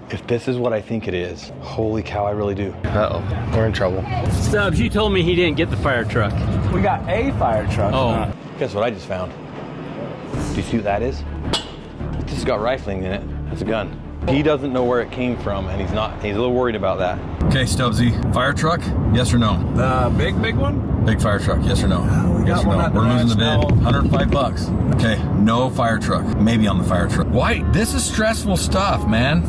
If this is what I think it is, holy cow, I really do. Uh-oh, we're in trouble. Stubbs, you told me he didn't get the fire truck. We got a fire truck. Oh. Guess what I just found? Do you see what that is? This has got rifling in it. That's a gun. He doesn't know where it came from, and he's a little worried about that. Okay, Stubbsy, fire truck, yes or no? The big one? Big fire truck, yes or no? We Yes got or one no? at the We're losing the bid. ranch now. $105. Okay, no fire truck. Maybe on the fire truck. Why? This is stressful stuff, man.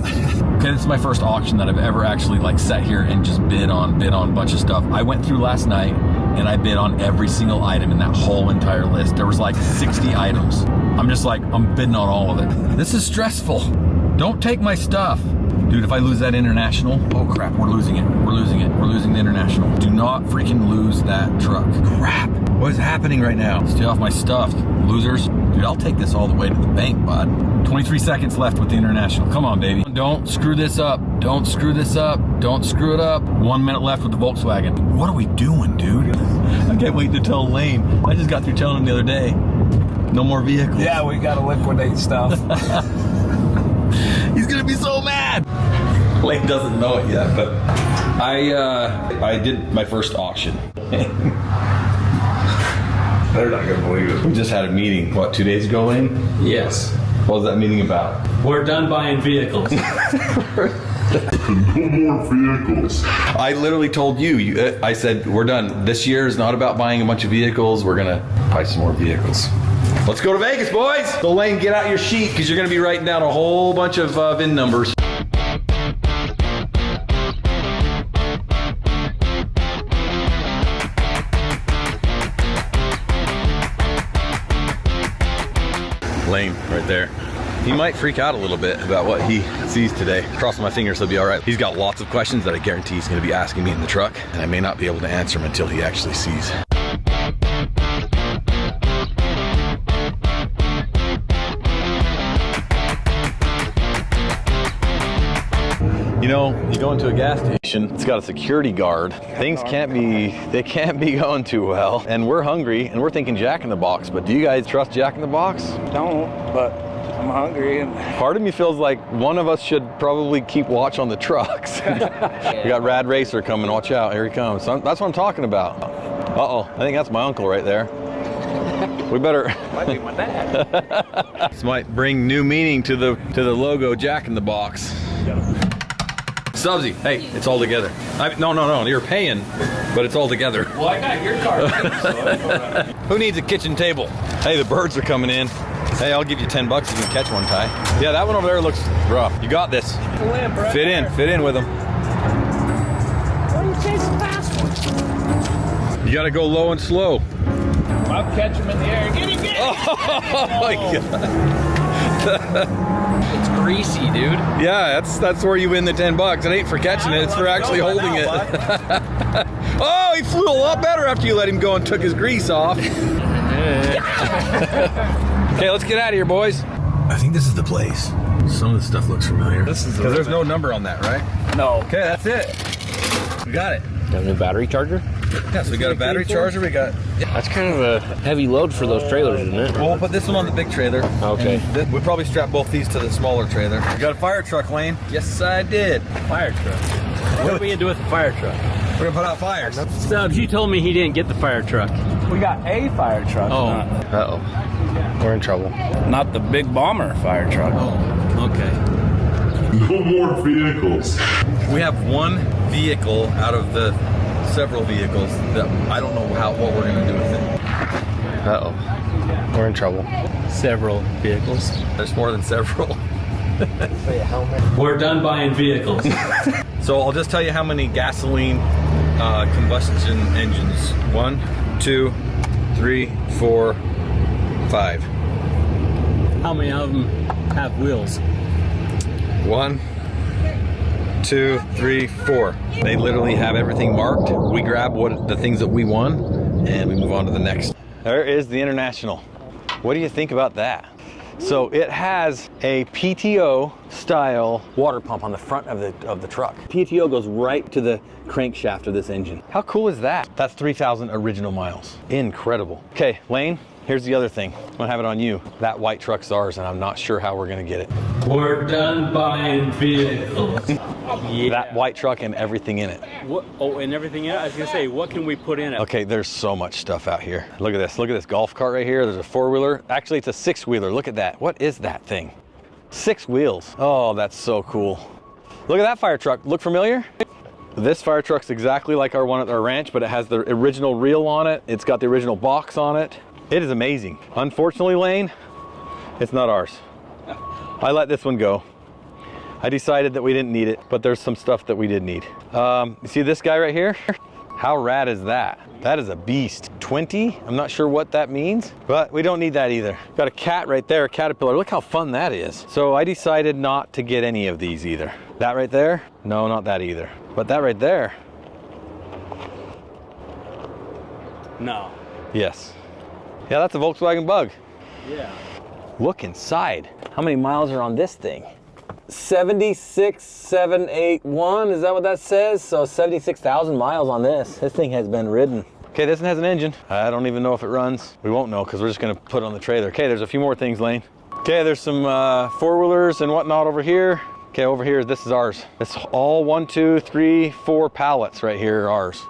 Okay, this is my first auction that I've ever actually like sat here and just bid on a bunch of stuff. I went through last night and I bid on every single item in that whole entire list. There was like 60 items. I'm just like, I'm bidding on all of it. This is stressful. Don't take my stuff. Dude, if I lose that international, oh crap, we're losing it. We're losing it. We're losing the international. Do not freaking lose that truck. Crap. What is happening right now? Stay off my stuff, losers. Dude, I'll take this all the way to the bank, bud. 23 seconds left with the international. Come on, baby. Don't screw this up. Don't screw this up. Don't screw it up. 1 minute left with the Volkswagen. What are we doing, dude? I can't wait to tell Lane. I just got through telling him the other day. No more vehicles. Yeah, we gotta liquidate stuff. He's gonna be so mad. Lane doesn't know it yet, but I did my first auction. They're not gonna believe it. We just had a meeting, what, 2 days ago, Lane? Yes. What was that meeting about? We're done buying vehicles. No more vehicles. I literally told you, I said, we're done. This year is not about buying a bunch of vehicles. We're gonna buy some more vehicles. Let's go to Vegas, boys. So Lane, get out your sheet because you're gonna be writing down a whole bunch of VIN numbers. Lane, right there. He might freak out a little bit about what he sees today. Crossing my fingers, he'll be all right. He's got lots of questions that I guarantee he's gonna be asking me in the truck, and I may not be able to answer them until he actually sees. You know, you go into a gas station, it's got a security guard. Things can't be going too well. And we're hungry, and we're thinking Jack in the Box, but do you guys trust Jack in the Box? Don't, but I'm hungry and Part of me feels like one of us should probably keep watch on the trucks. We got Rad Racer coming, watch out, here he comes. That's what I'm talking about. Uh-oh, I think that's my uncle right there. We better. might be my dad. This might bring new meaning to the logo Jack in the Box. Subsy, hey, it's all together. No, you're paying, but it's all together. Well, I got your card too, so that's all right. Who needs a kitchen table? Hey, the birds are coming in. Hey, I'll give you 10 bucks if you can catch one, Ty. Yeah, that one over there looks rough. You got this. Fit in with them. What do you chasing fast one? You gotta go low and slow. I'll catch him in the air. Get him! Oh my God. It's greasy, dude. Yeah, that's where you win the 10 bucks. It ain't for catching it, it's for actually holding it. Oh, he flew a lot better after you let him go and took his grease off. Okay, let's get out of here, boys. I think this is the place. Some of the stuff looks familiar. This is Because there's no number on that, right? No. Okay, that's it. We got it. Got a new battery charger? Yeah, so we got a battery charger, we got... That's kind of a heavy load for those trailers, isn't it? Well, we'll put this one on the big trailer. Okay. We'll probably strap both these to the smaller trailer. You got a fire truck, Lane? Yes, I did. Fire truck. What are we gonna do with the fire truck? We're gonna put out fires. Stubbs, you told me he didn't get the fire truck. We got a fire truck. Oh. Uh-oh, we're in trouble. Not the big bomber fire truck. Okay. No more vehicles. We have one vehicle out of the several vehicles that I don't know what we're gonna do with it. Uh-oh, we're in trouble. Several vehicles. There's more than several. We're done buying vehicles. So I'll just tell you how many gasoline combustion engines. 1, 2, 3, 4, 5. How many of them have wheels? 1, 2, 3, 4. They literally have everything marked. We grab the things that we won and we move on to the next. There is the International. What do you think about that? So it has a PTO style water pump on the front of the truck. PTO goes right to the crankshaft of this engine. How cool is that? That's 3,000 original miles. Incredible. Okay, Lane, Here's the other thing. I'm gonna have it on you. That white truck's ours, and I'm not sure how we're gonna get it. We're done buying vehicles. Yeah. That white truck and everything in it. What, oh, and everything in it? I was gonna say, what can we put in it? Okay, there's so much stuff out here. Look at this. Look at this golf cart right here. There's a 4-wheeler. Actually, it's a 6-wheeler. Look at that. What is that thing? 6 wheels. Oh, that's so cool. Look at that fire truck. Look familiar? This fire truck's exactly like our one at our ranch, but it has the original reel on it. It's got the original box on it. It is amazing. Unfortunately, Lane, it's not ours. I let this one go. I decided that we didn't need it, but there's some stuff that we did need. You see this guy right here? How rad is that? That is a beast. 20? I'm not sure what that means, but we don't need that either. Got a cat right there, a caterpillar. Look how fun that is. So I decided not to get any of these either. That right there? No, not that either. But that right there? No. Yes. Yeah, that's a Volkswagen Bug. Yeah. Look inside. How many miles are on this thing? 76,781, is that what that says? So 76,000 miles on this. This thing has been ridden. Okay, this one has an engine. I don't even know if it runs. We won't know because we're just gonna put it on the trailer. Okay, there's a few more things, Lane. Okay, there's some 4-wheelers and whatnot over here. Okay, over here, this is ours. It's all 1, 2, 3, 4 pallets right here are ours.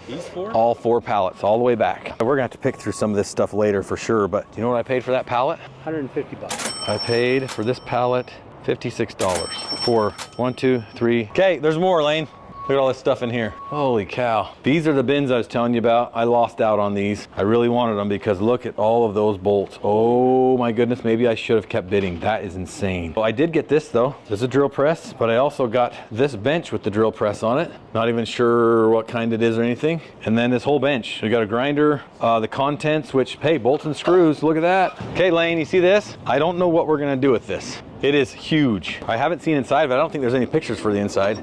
These 4? All 4 pallets, all the way back. We're gonna have to pick through some of this stuff later for sure, but do you know what I paid for that pallet? $150. I paid for this pallet $56 for 1, 2, 3. Okay, there's more, Lane. Look at all this stuff in here. Holy cow. These are the bins I was telling you about. I lost out on these. I really wanted them because look at all of those bolts. Oh my goodness, maybe I should have kept bidding. That is insane. Well, I did get this though. This is a drill press, but I also got this bench with the drill press on it. Not even sure what kind it is or anything. And then this whole bench. We got a grinder, the contents, which, hey, bolts and screws, look at that. Okay, Lane, you see this? I don't know what we're gonna do with this. It is huge. I haven't seen inside of it. I don't think there's any pictures for the inside.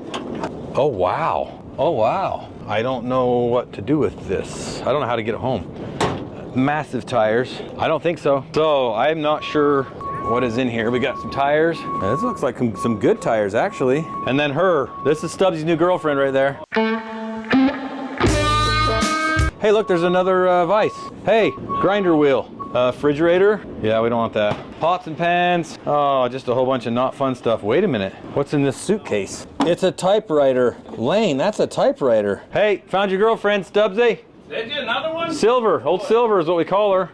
Oh, wow. Oh, wow. I don't know what to do with this. I don't know how to get it home. Massive tires. I don't think so. So I'm not sure what is in here. We got some tires. This looks like some good tires, actually. And then her. This is Stubbsy's new girlfriend right there. Hey, look, there's another vise. Hey, grinder wheel. Refrigerator. Yeah, we don't want that. Pots and pans. Oh, just a whole bunch of not fun stuff. Wait a minute. What's in this suitcase? It's a typewriter. Lane, that's a typewriter. Hey, found your girlfriend, Stubbsy. Did you? Another one? Silver. Old Silver is what we call her.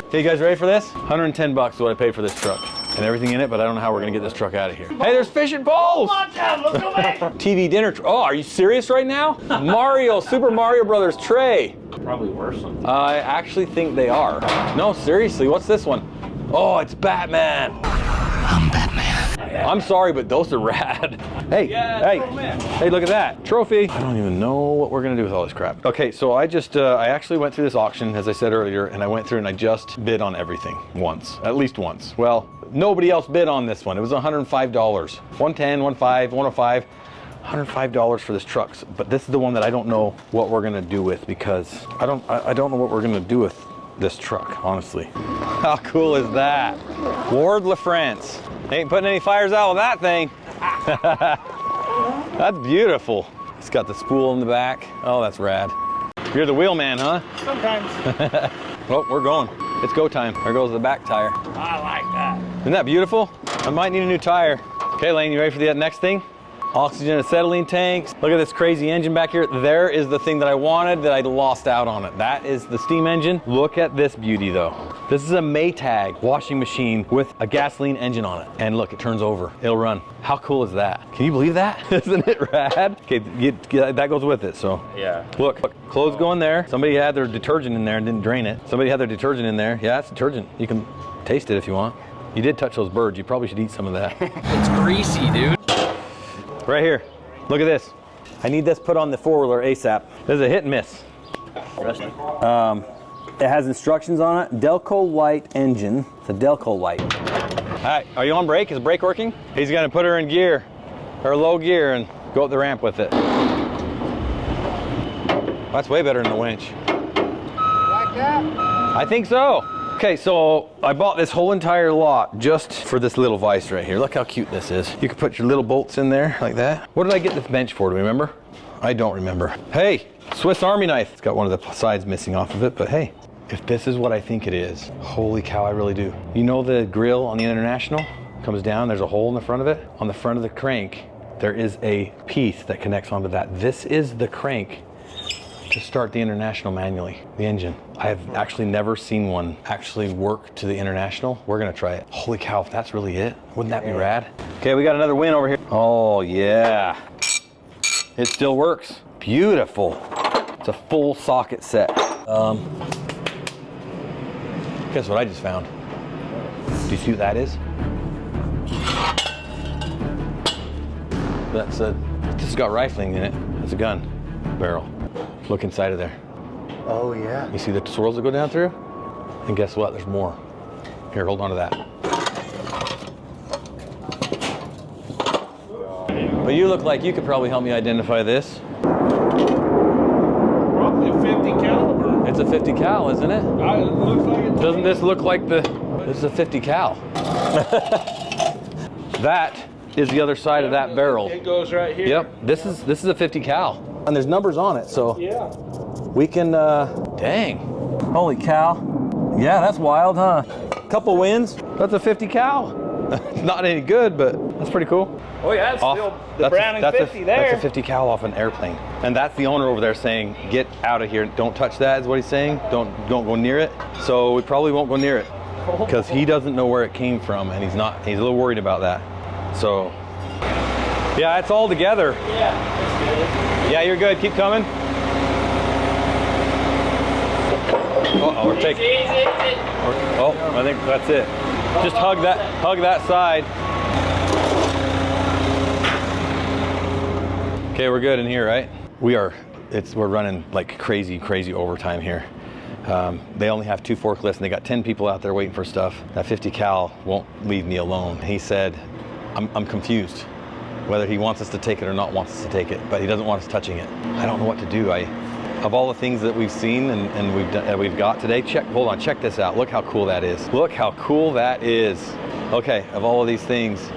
Okay, you guys ready for this? 110 bucks is what I paid for this truck. And everything in it, but I don't know how we're gonna get this truck out of here. Hey, there's fishing poles! Watch out, look away! TV dinner. Oh, are you serious right now? Mario, Super Mario Brothers tray. Probably worse than I actually think they are. No, seriously, what's this one? Oh, it's Batman. I'm Batman. I'm sorry, but those are rad. Hey, hey, look at that. Trophy. I don't even know what we're gonna do with all this crap. Okay, so I actually went through this auction, as I said earlier, and I went through and I just bid on everything once, at least once. Well, nobody else bid on this one. It was $105. 110, 105, 105. $105 for this truck, but this is the one that I don't know what we're gonna do with because I don't know what we're gonna do with this truck, honestly. How cool is that? Ward LaFrance. Ain't putting any fires out with that thing. That's beautiful. It's got the spool in the back. Oh, that's rad. You're the wheel man, huh? sometimes. Well, we're going. It's go time. There goes the back tire. I like that. Isn't that beautiful? I might need a new tire. Okay, Lane, you ready for the next thing? Oxygen acetylene tanks. Look at this crazy engine back here. There is the thing that I wanted that I lost out on it. That is the steam engine. Look at this beauty though. This is a Maytag washing machine with a gasoline engine on it. And look, it turns over. It'll run. How cool is that? Can you believe that? Isn't it rad? Okay, that goes with it, so. Yeah. Look, clothes go in there. Somebody had their detergent in there and didn't drain it. Somebody had their detergent in there. Yeah, it's detergent. You can taste it if you want. You did touch those birds. You probably should eat some of that. It's greasy, dude. Right here. Look at this. I need this put on the 4-wheeler ASAP. This is a hit and miss. It has instructions on it. Delco light engine. It's a Delco light. All right, are you on brake? Is the brake working? He's gonna put her in gear, or low gear, and go up the ramp with it. That's way better than the winch. Like that? I think so. Okay, so I bought this whole entire lot just for this little vise right here. Look how cute this is. You can put your little bolts in there like that. What did I get this bench for? Do you remember? I don't remember. Hey, Swiss Army knife. It's got one of the sides missing off of it, but hey, If this is what I think it is, holy cow, I really do. You know the grill on the International comes down, there's a hole in the front of it. On the front of the crank, there is a piece that connects onto that. This is the crank to start the International manually, the engine. I have actually never seen one actually work to the International. We're gonna try it. Holy cow, if that's really it, wouldn't that be rad? Okay, we got another win over here. Oh yeah, it still works. Beautiful. It's a full socket set. Guess what I just found? Do you see what that is? This has got rifling in it. It's a gun barrel. Look inside of there. Oh yeah. You see the swirls that go down through? And guess what? There's more. Here, hold on to that. But you look like you could probably help me identify this. Probably a 50 caliber. It's a 50 cal, isn't it? It looks like it. Doesn't this look like this is a 50 cal. That is the other side of that barrel. It goes right here. Yep, this is a 50 cal. And there's numbers on it, so Yeah. we can, dang. Holy cow. Yeah, that's wild, huh? Couple wins, that's a 50 cal. Not any good, but that's pretty cool. Oh yeah, it's Off- still the that's a- Browning that's 50 a, there. That's a 50 cal off an airplane. And that's the owner over there saying, get out of here, don't touch that is what he's saying. Don't go near it. So we probably won't go near it because he doesn't know where it came from and he's a little worried about that. So, yeah, it's all together. Yeah, that's good. Yeah, you're good, keep coming. Uh-oh, we're taking, oh, I think that's it. Just hug that side. Okay, we're good in here, right? We're running like crazy overtime here. They only have 2 forklifts and they got 10 people out there waiting for stuff. That 50 cal won't leave me alone. He said, I'm confused whether he wants us to take it or not wants us to take it, but he doesn't want us touching it. I don't know what to do. Of all the things that we've seen and we've got today, hold on, check this out. Look how cool that is. Look how cool that is. Okay, of all of these things,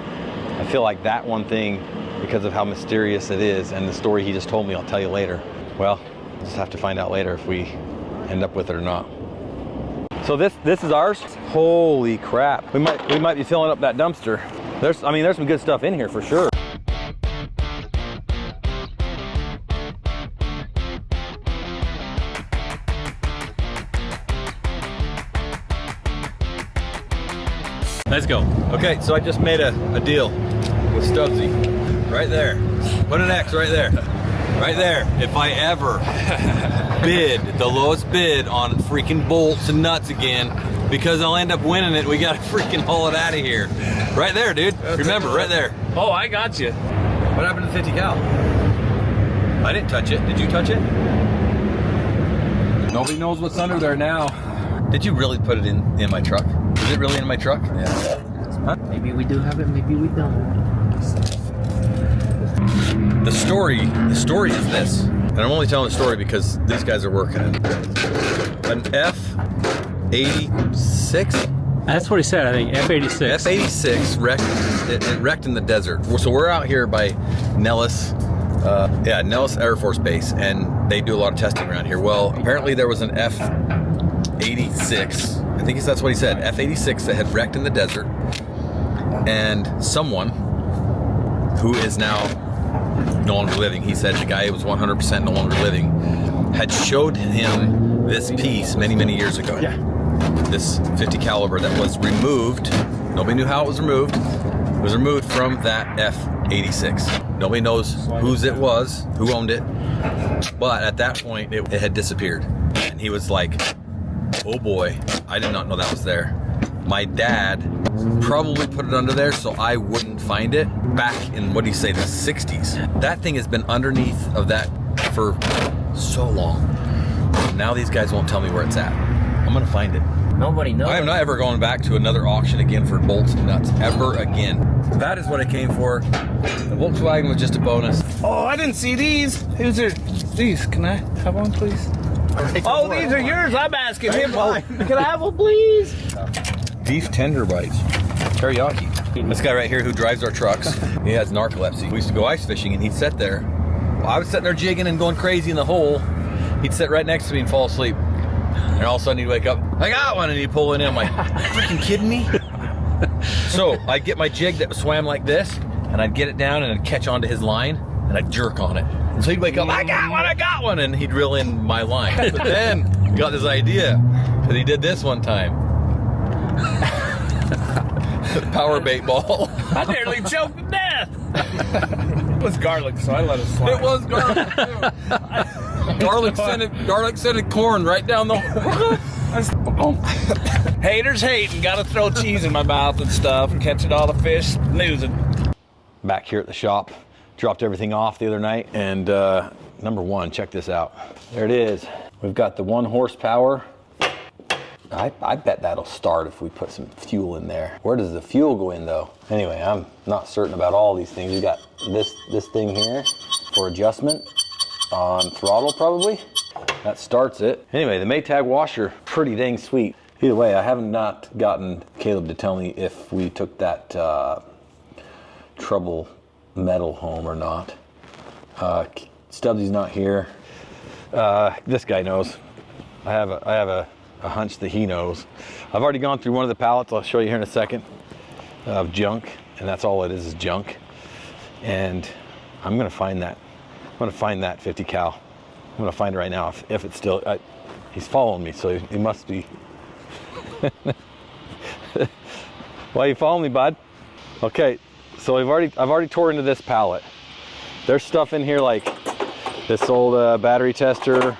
I feel like that one thing, because of how mysterious it is and the story he just told me, I'll tell you later. Well, we'll just have to find out later if we end up with it or not. So this is ours? Holy crap. We might be filling up that dumpster. There's some good stuff in here for sure. Let's go. Okay, so I just made a deal with Stubbsy. Right there. Put an X right there. Right there. If I ever bid the lowest bid on freaking bolts and nuts again, because I'll end up winning it, we gotta freaking haul it out of here. Right there, dude. Remember, right there. Oh, I got you. What happened to the 50 cal? I didn't touch it. Did you touch it? Nobody knows what's under there now. Did you really put it in my truck? Is it really in my truck? Yeah. Huh? Maybe we do have it, maybe we don't. The story is this, and I'm only telling the story because these guys are working it. An F-86? That's what he said, I think, F-86. F-86 wrecked. It wrecked in the desert. So we're out here by Nellis, Nellis Air Force Base, and they do a lot of testing around here. Well, apparently there was an F-86. I think that's what he said. F-86 that had wrecked in the desert, and someone who is now no longer living, he said the guy who was 100% no longer living, had showed him this piece many years ago. Yeah. This 50 caliber that was removed. Nobody knew how it was removed. It was removed from that F-86. Nobody knows whose it was, who owned it, but at that point it had disappeared. And he was like, oh boy, I did not know that was there. My dad probably put it under there so I wouldn't find it back in, what do you say, the 60s. That thing has been underneath of that for so long. Now these guys won't tell me where it's at. I'm gonna find it. Nobody knows. I am not ever going back to another auction again for bolts and nuts, ever again. That is what I came for. The Volkswagen was just a bonus. Oh, I didn't see these. Who's are these? Can I have one, please? Oh, these are yours. I'm asking him. Can I have one, please? Beef tender bites. Teriyaki. This guy right here who drives our trucks, he has narcolepsy. We used to go ice fishing and he'd sit there. Well, I was sitting there jigging and going crazy in the hole. He'd sit right next to me and fall asleep. And all of a sudden he'd wake up, I got one, and he'd pull it in. I'm like, freaking kidding me? So I'd get my jig that swam like this, and I'd get it down and I'd catch onto his line, and I'd jerk on it. And so he'd wake up, I got one, and he'd reel in my line. But then he got this idea, because he did this one time. Power bait ball. I nearly choked to death. It was garlic, so I let it slide. It was garlic too. garlic scented corn right down the. Haters hating. Gotta throw cheese in my mouth and stuff and catching all the fish snoozing. Back here at the shop, dropped everything off the other night, and number one, check this out. There it is. We've got the 1 horsepower. I bet that'll start if we put some fuel in there. Where does the fuel go in though? Anyway, I'm not certain about all these things. We got this thing here for adjustment on throttle probably. That starts it. Anyway, the Maytag washer, pretty dang sweet. Either way, I haven't not gotten Caleb to tell me if we took that trouble metal home or not. Stubbsy's not here. This guy knows. I have a hunch that he knows. I've already gone through one of the pallets, I'll show you here in a second, of junk, and that's all it is junk. And I'm gonna find that. I'm gonna find that 50 cal. I'm gonna find it right now if it's still, he's following me, so he must be. Why are you following me, bud? Okay, so I've already tore into this pallet. There's stuff in here like this old battery tester.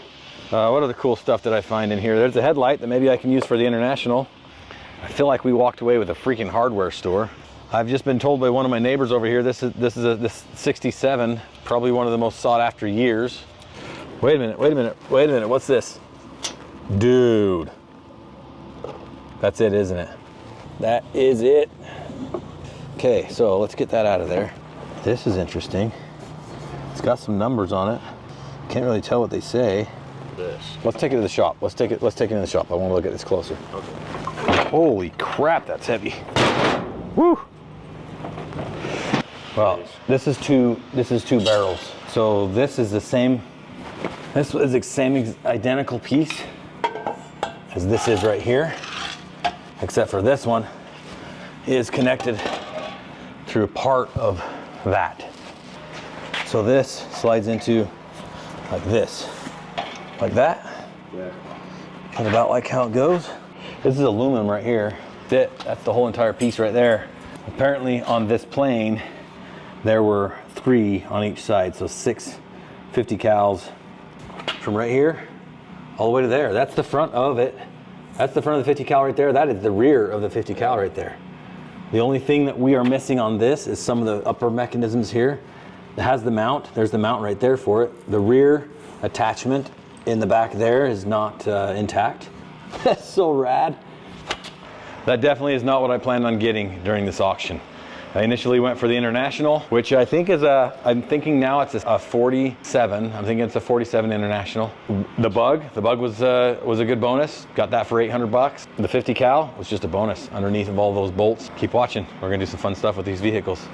What other cool stuff did I find in here? There's a headlight that maybe I can use for the International. I feel like we walked away with a freaking hardware store. I've just been told by one of my neighbors over here, this is 67, probably one of the most sought after years. Wait a minute, what's this? Dude. That's it, isn't it? That is it. Okay, so let's get that out of there. This is interesting. It's got some numbers on it. Can't really tell what they say. Let's take it to the shop. Let's take it in the shop. I want to look at this closer. Okay. Holy crap, that's heavy. Woo! Well, this is two barrels. So this is the same. This is the same identical piece as this is right here, except for this one is connected through part of that. So this slides into like this. Like that? Yeah. And about like how it goes. This is aluminum right here. That's the whole entire piece right there. Apparently on this plane, there were 3 on each side. So 6 50 cals from right here all the way to there. That's the front of it. That's the front of the 50 cal right there. That is the rear of the 50 cal right there. The only thing that we are missing on this is some of the upper mechanisms here. It has the mount. There's the mount right there for it. The rear attachment in the back there is not intact. That's so rad. That definitely is not what I planned on getting during this auction. I initially went for the International, which I think is I'm thinking now it's a 47. I'm thinking it's a 47 International. The bug was a good bonus. Got that for $800. The 50 cal was just a bonus underneath of all those bolts. Keep watching. We're gonna do some fun stuff with these vehicles.